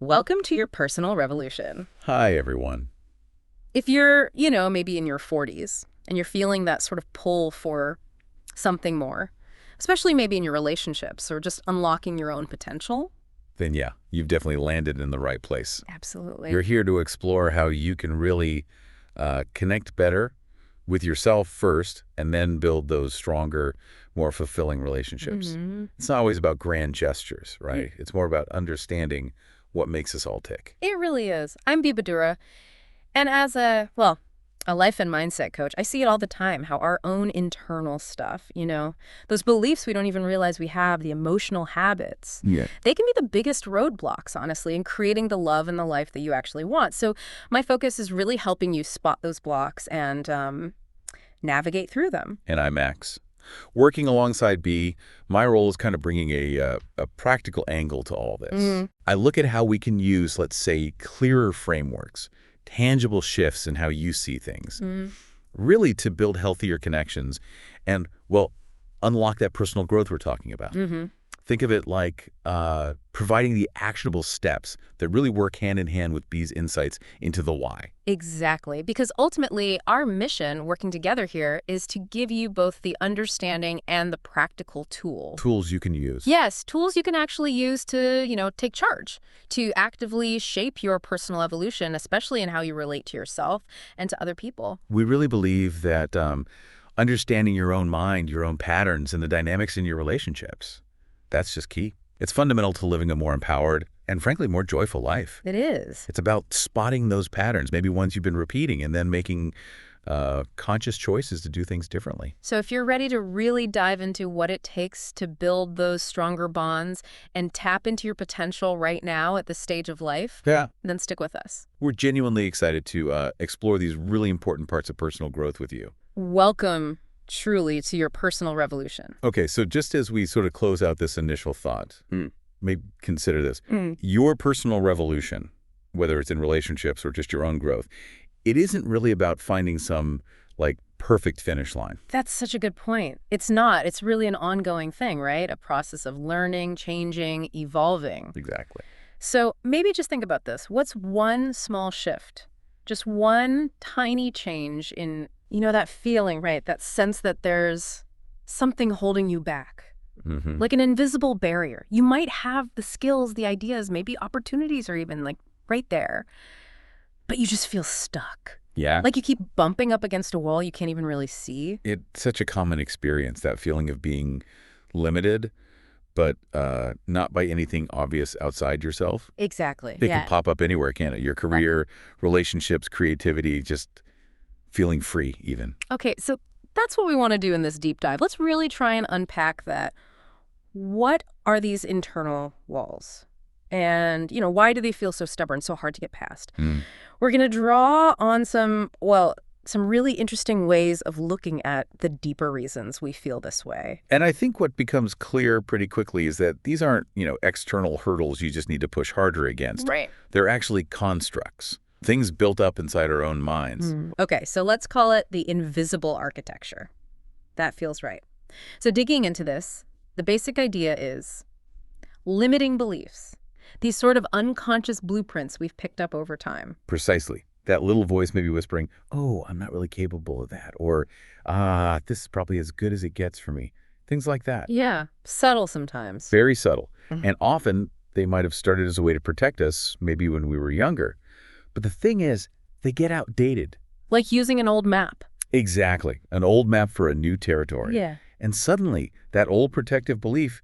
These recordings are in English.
Welcome to your personal revolution. Hi, everyone. If you're, maybe in your 40s and you're feeling that sort of pull for something more, especially maybe in your relationships or just unlocking your own potential. Then yeah, you've definitely landed in the right place. Absolutely. You're here to explore how you can really connect better with yourself first and then build those stronger, more fulfilling relationships. It's not always about grand gestures, right? It's more about understanding what makes us all tick. It really is. I'm Bibadura, and as a life and mindset coach, I see it all the time, how our own internal stuff, those beliefs we don't even realize we have, the emotional habits, they can be the biggest roadblocks, honestly, in creating the love and the life that you actually want. So my focus is really helping you spot those blocks and navigate through them. And I'm Max. Working alongside B, my role is kind of bringing a practical angle to all this. I look at how we can use, let's say, clearer frameworks, tangible shifts in how you see things, really to build healthier connections and, well, unlock that personal growth we're talking about. Think of it like providing the actionable steps that really work hand in hand with B's insights into the why. Exactly, because ultimately our mission working together here is to give you both the understanding and the practical tools. Tools you can use. Yes, tools you can actually use to, take charge, to actively shape your personal evolution, especially in how you relate to yourself and to other people. We really believe that understanding your own mind, your own patterns, and the dynamics in your relationships, that's just key. It's fundamental to living a more empowered and, frankly, more joyful life. It is. It's about spotting those patterns, maybe ones you've been repeating, and then making conscious choices to do things differently. So if you're ready to really dive into what it takes to build those stronger bonds and tap into your potential right now at this stage of life, then stick with us. We're genuinely excited to explore these really important parts of personal growth with you. Welcome, truly, to your personal revolution. Okay, so just as we sort of close out this initial thought, maybe consider this. Your personal revolution, whether it's in relationships or just your own growth, it isn't really about finding some, perfect finish line. That's such a good point. It's not. It's really an ongoing thing, right? A process of learning, changing, evolving. Exactly. So maybe just think about this. What's one small shift? Just one tiny change in, that feeling, right? That sense that there's something holding you back. Like an invisible barrier. You might have the skills, the ideas, maybe opportunities are even right there, but you just feel stuck. Yeah. Like you keep bumping up against a wall you can't even really see. It's such a common experience, that feeling of being limited, but not by anything obvious outside yourself. Exactly. It can pop up anywhere, can't it? Your career, relationships, creativity, just feeling free even. Okay, so that's what we want to do in this deep dive. Let's really try and unpack that. What are these internal walls? And, why do they feel so stubborn, so hard to get past? We're going to draw on some really interesting ways of looking at the deeper reasons we feel this way. And I think what becomes clear pretty quickly is that these aren't, external hurdles you just need to push harder against. Right. They're actually constructs, things built up inside our own minds. Okay, so let's call it the invisible architecture. That feels right. So digging into this, the basic idea is limiting beliefs. These sort of unconscious blueprints we've picked up over time. Precisely. That little voice may be whispering, oh, I'm not really capable of that. Or, this is probably as good as it gets for me. Things like that. Yeah, subtle sometimes. Very subtle. And often they might have started as a way to protect us, maybe when we were younger. But the thing is, they get outdated. Like using an old map. Exactly. An old map for a new territory. Yeah. And suddenly, that old protective belief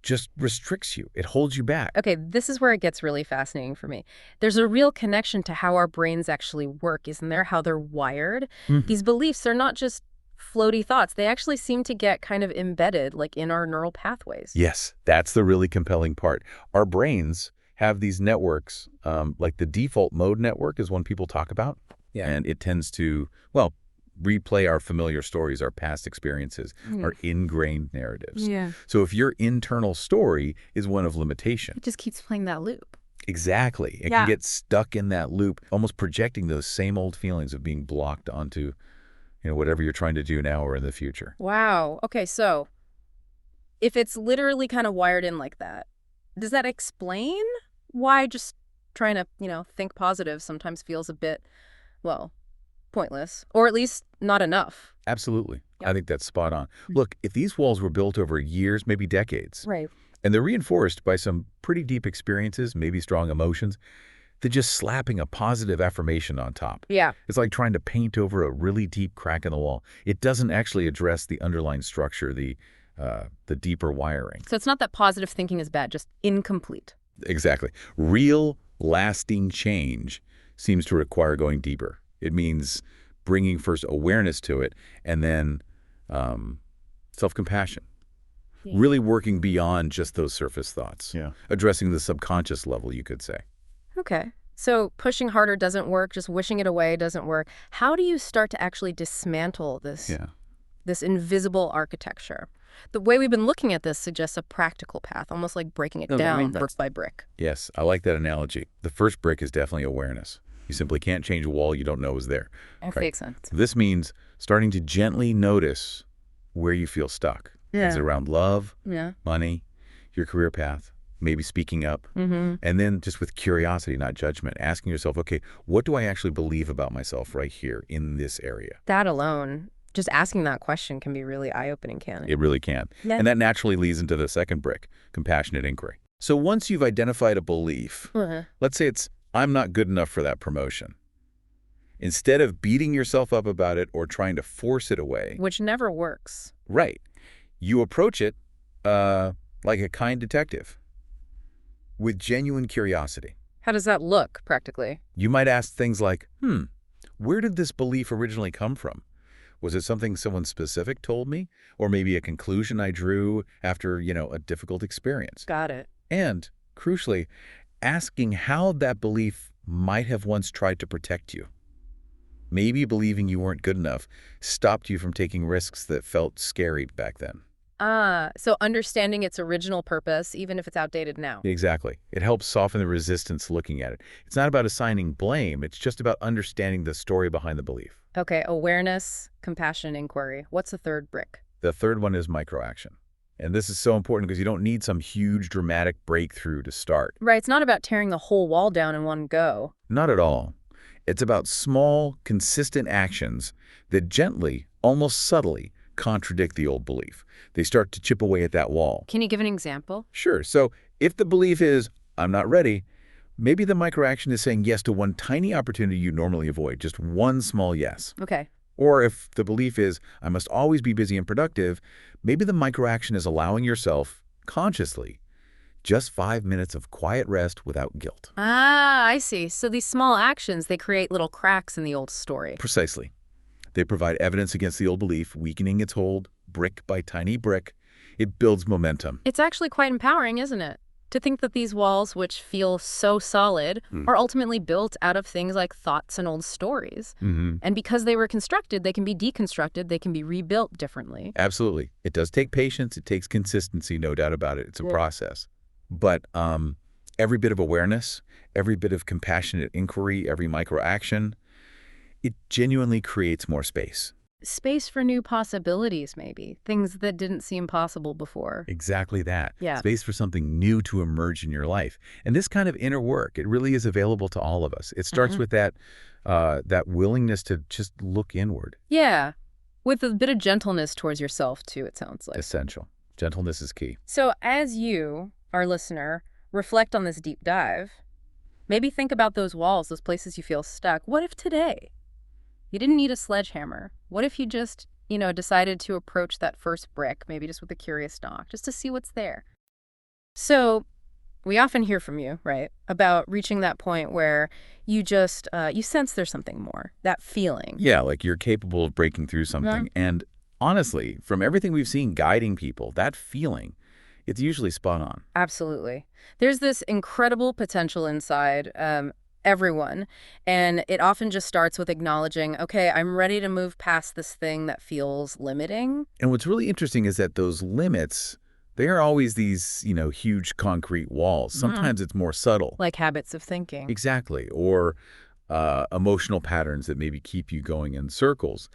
just restricts you. It holds you back. Okay, this is where it gets really fascinating for me. There's a real connection to how our brains actually work, isn't there? How they're wired. These beliefs are not just floaty thoughts. They actually seem to get kind of embedded, in our neural pathways. Yes, that's the really compelling part. Our brains have these networks, like the default mode network is one people talk about. Yeah. And it tends to, replay our familiar stories, our past experiences, our ingrained narratives. Yeah. So if your internal story is one of limitation. It just keeps playing that loop. Exactly. It can get stuck in that loop, almost projecting those same old feelings of being blocked onto, whatever you're trying to do now or in the future. Wow. Okay, so if it's literally kind of wired in like that, does that explain why just trying to, think positive sometimes feels a bit, well, pointless, or at least not enough. Absolutely. Yep. I think that's spot on. Look, if these walls were built over years, maybe decades, Right. and they're reinforced by some pretty deep experiences, maybe strong emotions, then just slapping a positive affirmation on top. Yeah. It's like trying to paint over a really deep crack in the wall. It doesn't actually address the underlying structure, the deeper wiring. So it's not that positive thinking is bad, just incomplete. Exactly. Real, lasting change seems to require going deeper. It means bringing first awareness to it and then self-compassion. Yeah. Really working beyond just those surface thoughts. Yeah. Addressing the subconscious level, you could say. Okay. So pushing harder doesn't work, just wishing it away doesn't work. How do you start to actually dismantle this invisible architecture? The way we've been looking at this suggests a practical path, almost like breaking it down brick by brick. Yes, I like that analogy. The first brick is definitely awareness. You simply can't change a wall you don't know is there. That makes sense. This means starting to gently notice where you feel stuck. Yeah. Is it around love, Yeah. money, your career path, maybe speaking up? Mm-hmm. And then just with curiosity, not judgment, asking yourself, okay, what do I actually believe about myself right here in this area? That alone, just asking that question can be really eye-opening, can't it? It really can. Yeah. And that naturally leads into the second brick, compassionate inquiry. So once you've identified a belief, let's say it's, I'm not good enough for that promotion. Instead of beating yourself up about it or trying to force it away. Which never works. Right. You approach it like a kind detective with genuine curiosity. How does that look, practically? You might ask things like, where did this belief originally come from? Was it something someone specific told me? Or maybe a conclusion I drew after, a difficult experience? Got it. And, crucially, asking how that belief might have once tried to protect you. Maybe believing you weren't good enough stopped you from taking risks that felt scary back then. So understanding its original purpose, even if it's outdated now. Exactly. It helps soften the resistance looking at it. It's not about assigning blame. It's just about understanding the story behind the belief. Okay, awareness, compassion, inquiry. What's the third brick? The third one is microaction. And this is so important because you don't need some huge dramatic breakthrough to start. Right, it's not about tearing the whole wall down in one go. Not at all. It's about small, consistent actions that gently, almost subtly, contradict the old belief. They start to chip away at that wall. Can you give an example? Sure. So if the belief is, I'm not ready, maybe the microaction is saying yes to one tiny opportunity you normally avoid, just one small yes. Okay. Or if the belief is, I must always be busy and productive, maybe the microaction is allowing yourself, consciously, just 5 minutes of quiet rest without guilt. I see. So these small actions, they create little cracks in the old story. Precisely. They provide evidence against the old belief, weakening its hold, brick by tiny brick. It builds momentum. It's actually quite empowering, isn't it? To think that these walls, which feel so solid, are ultimately built out of things like thoughts and old stories. And because they were constructed, they can be deconstructed, they can be rebuilt differently. Absolutely. It does take patience. It takes consistency, no doubt about it. It's a process. But every bit of awareness, every bit of compassionate inquiry, every microaction, it genuinely creates more space. Space for new possibilities, maybe. Things that didn't seem possible before. Exactly that. Yeah. Space for something new to emerge in your life. And this kind of inner work, it really is available to all of us. It starts with that willingness to just look inward. Yeah. With a bit of gentleness towards yourself, too, it sounds like. Essential. Gentleness is key. So as you, our listener, reflect on this deep dive, maybe think about those walls, those places you feel stuck. What if today you didn't need a sledgehammer? What if you just, decided to approach that first brick, maybe just with a curious knock, just to see what's there? So we often hear from you, right, about reaching that point where you just, you sense there's something more, that feeling. Yeah, like you're capable of breaking through something. And honestly, from everything we've seen guiding people, that feeling, it's usually spot on. Absolutely. There's this incredible potential inside everyone, and it often just starts with acknowledging, okay, I'm ready to move past this thing that feels limiting. And what's really interesting is that those limits, they are always these, huge concrete walls. Sometimes it's more subtle. Like habits of thinking. Exactly. Or emotional patterns that maybe keep you going in circles.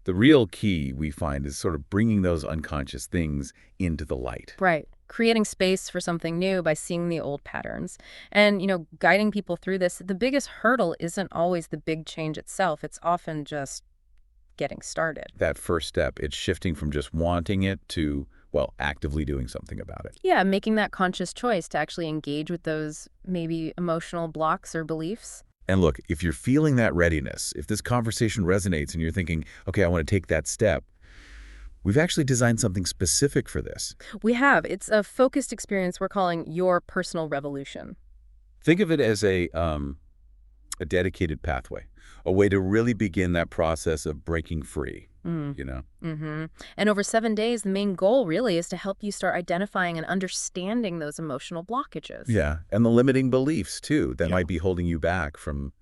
The real key, we find, is sort of bringing those unconscious things into the light. Right. creating space for something new by seeing the old patterns. And, guiding people through this, the biggest hurdle isn't always the big change itself. It's often just getting started. That first step, it's shifting from just wanting it to, well, actively doing something about it. Yeah, making that conscious choice to actually engage with those maybe emotional blocks or beliefs. And look, if you're feeling that readiness, if this conversation resonates and you're thinking, okay, I want to take that step, we've actually designed something specific for this. We have. It's a focused experience we're calling Your Personal Revolution. Think of it as a dedicated pathway, a way to really begin that process of breaking free, Mm-hmm. And over 7 days, the main goal really is to help you start identifying and understanding those emotional blockages. Yeah, and the limiting beliefs, too, that might be holding you back from,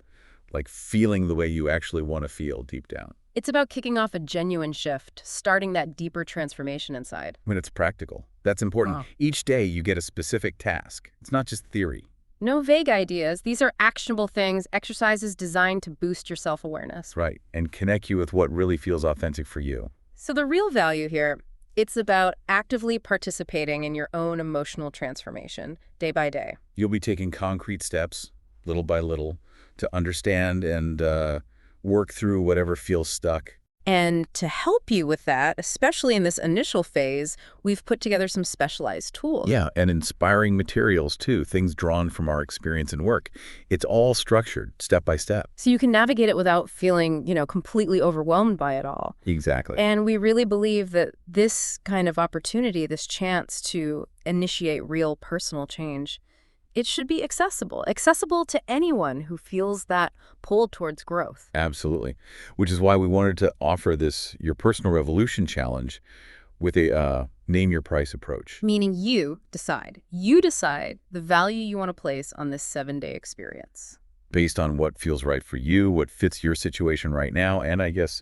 like, feeling the way you actually want to feel deep down. It's about kicking off a genuine shift, starting that deeper transformation inside. When it's practical. That's important. Each day you get a specific task. It's not just theory. No vague ideas. These are actionable things, exercises designed to boost your self-awareness. Right, and connect you with what really feels authentic for you. So the real value here, it's about actively participating in your own emotional transformation, day by day. You'll be taking concrete steps, little by little, to understand and work through whatever feels stuck. And to help you with that, especially in this initial phase, we've put together some specialized tools. Yeah, and inspiring materials, too, things drawn from our experience and work. It's all structured, step by step. So you can navigate it without feeling, completely overwhelmed by it all. Exactly. And we really believe that this kind of opportunity, this chance to initiate real personal change, it should be accessible to anyone who feels that pull towards growth. Absolutely. Which is why we wanted to offer this Your Personal Revolution Challenge with a name your price approach. Meaning you decide. You decide the value you want to place on this 7-day experience. Based on what feels right for you, what fits your situation right now, and I guess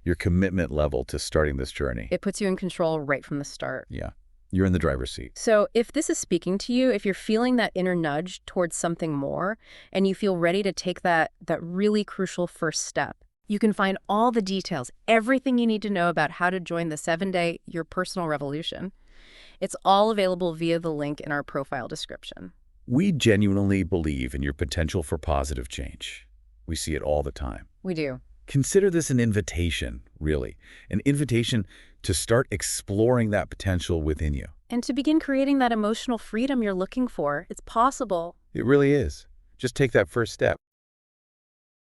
your commitment level to starting this journey. It puts you in control right from the start. Yeah. You're in the driver's seat. So if this is speaking to you, if you're feeling that inner nudge towards something more, and you feel ready to take that really crucial first step, you can find all the details, everything you need to know about how to join the 7-day Your Personal Revolution. It's all available via the link in our profile description. We genuinely believe in your potential for positive change. We see it all the time. We do. Consider this an invitation, really. An invitation to start exploring that potential within you. And to begin creating that emotional freedom you're looking for. It's possible. It really is. Just take that first step.